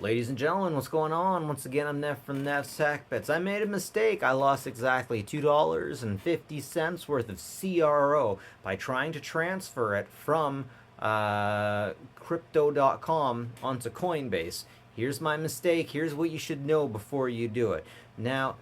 Ladies and gentlemen, what's going on? Once again, I'm Neff from Neff's Tech Bits. I made a mistake. I lost exactly $2.50 worth of CRO by trying to transfer it from crypto.com onto Coinbase. Here's my mistake. Here's what you should know before you do it. Now,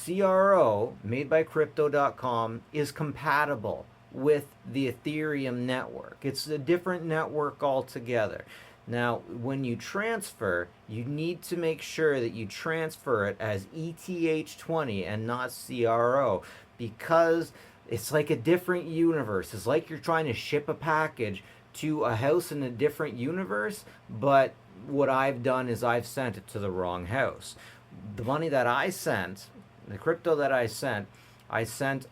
CRO made by crypto.com is compatible with the Ethereum network. It's a different network altogether. Now, when you transfer, you need to make sure that you transfer it as ETH20 and not CRO, because it's like a different universe. It's like you're trying to ship a package to a house in a different universe, but what I've done is I've sent it to the wrong house. The money that I sent, the crypto that I sent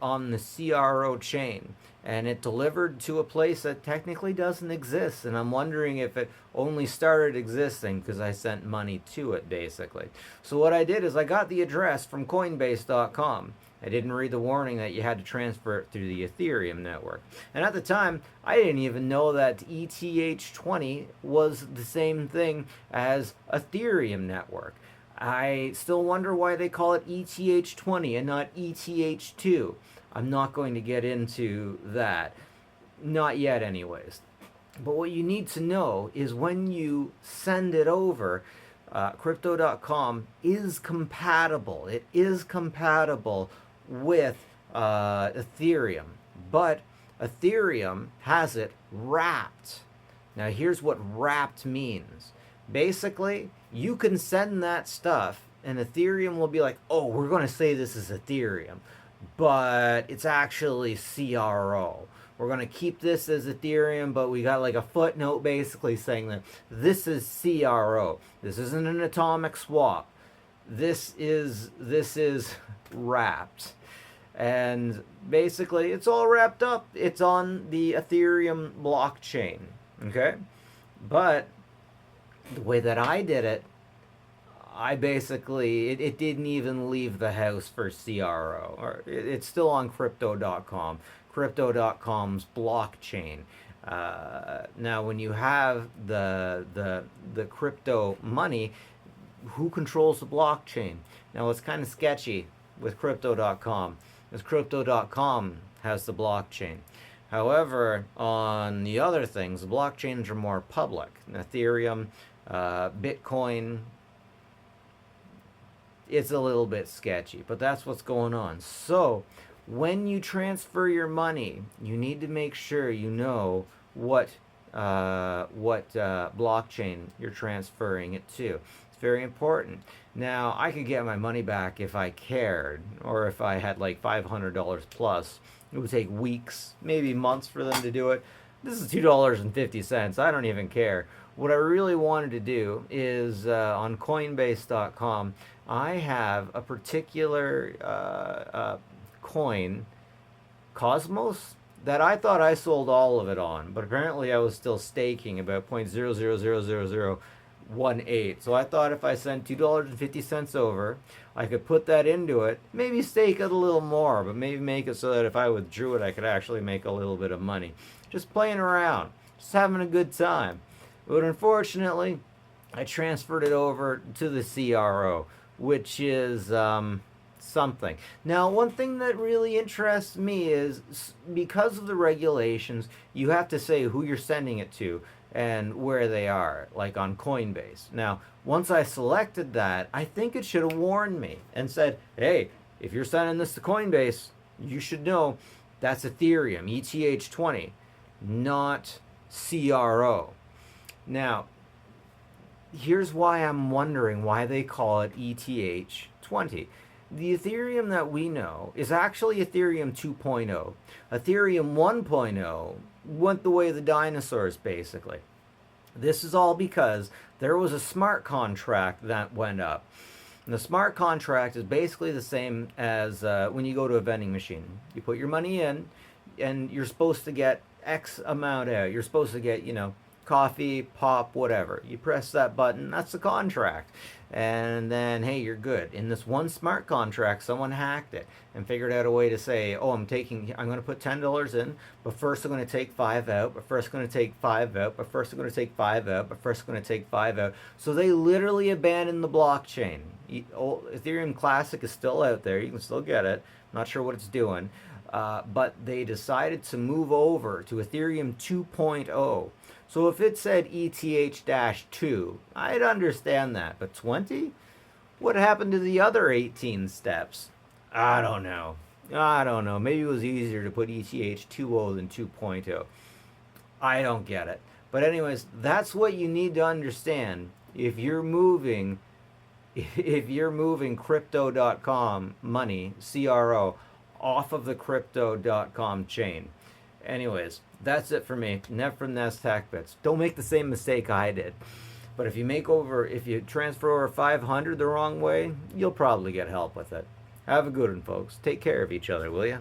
on the CRO chain, and it delivered to a place that technically doesn't exist. And I'm wondering if it only started existing because I sent money to it, basically. So what I did is I got the address from Coinbase.com. I didn't read the warning that you had to transfer it through the Ethereum network. And at the time, I didn't even know that ETH20 was the same thing as Ethereum network. I still wonder why they call it ETH20 and not ETH2. I'm not going to get into that. Not yet, anyways. But what you need to know is when you send it over, crypto.com is compatible. It is compatible with Ethereum. But Ethereum has it wrapped. Now, here's what wrapped means. Basically, you can send that stuff, and Ethereum will be like, oh, we're going to say this is Ethereum, but it's actually CRO. We're going to keep this as Ethereum, but we got like a footnote basically saying that this is CRO. This isn't an atomic swap. This is wrapped. And basically, it's all wrapped up. It's on the Ethereum blockchain, okay? But the way that I did it, I basically, it didn't even leave the house for CRO. Or it's still on crypto.com, crypto.com's blockchain. Now, when you have the crypto money, who controls the blockchain? Now, it's kind of sketchy with crypto.com, because crypto.com has the blockchain. However, on the other things, the blockchains are more public. Ethereum, Bitcoin, it's a little bit sketchy, but that's what's going on. So when you transfer your money, you need to make sure you know what blockchain you're transferring it to. It's very important. Now, I could get my money back if I cared, or if I had like $500 plus. It would take weeks, maybe months for them to do it. This is $2.50. I don't even care. What I really wanted to do is on Coinbase.com, I have a particular coin, Cosmos, that I thought I sold all of it on, but apparently I was still staking about 0.000018. So I thought if I sent $2.50 over, I could put that into it, maybe stake it a little more, but maybe make it so that if I withdrew it, I could actually make a little bit of money. Just playing around, just having a good time. But unfortunately, I transferred it over to the CRO, which is something. Now, one thing that really interests me is because of the regulations, you have to say who you're sending it to and where they are, like on Coinbase. Now, once I selected that, I think it should have warned me and said, hey, if you're sending this to Coinbase, you should know that's Ethereum, ETH20, not CRO. Now, here's why I'm wondering why they call it ETH20. The Ethereum that we know is actually Ethereum 2.0. Ethereum 1.0 went the way of the dinosaurs, basically. This is all because there was a smart contract that went up. And the smart contract is basically the same as when you go to a vending machine. You put your money in, and you're supposed to get X amount out. You're supposed to get, coffee, pop, whatever. You press that button, that's the contract. And then, hey, you're good. In this one smart contract, someone hacked it and figured out a way to say, oh, I'm going to put $10 in, but first I'm going to take five out, but first I'm going to take five out, but first I'm going to take five out, but first I'm going to take five out. So they literally abandoned the blockchain. Ethereum Classic is still out there. You can still get it. Not sure what it's doing. But they decided to move over to Ethereum 2.0. So if it said ETH-2, I'd understand that. But 20? What happened to the other 18 steps? I don't know. I don't know. Maybe it was easier to put ETH 2.0 than 2.0. I don't get it. But anyways, that's what you need to understand if you're moving crypto.com money, CRO, off of the crypto.com chain. Anyways, that's it for me. Nev from Nest Tech Bits. Don't make the same mistake I did. But if you transfer over 500 the wrong way, you'll probably get help with it. Have a good one, folks. Take care of each other, will you?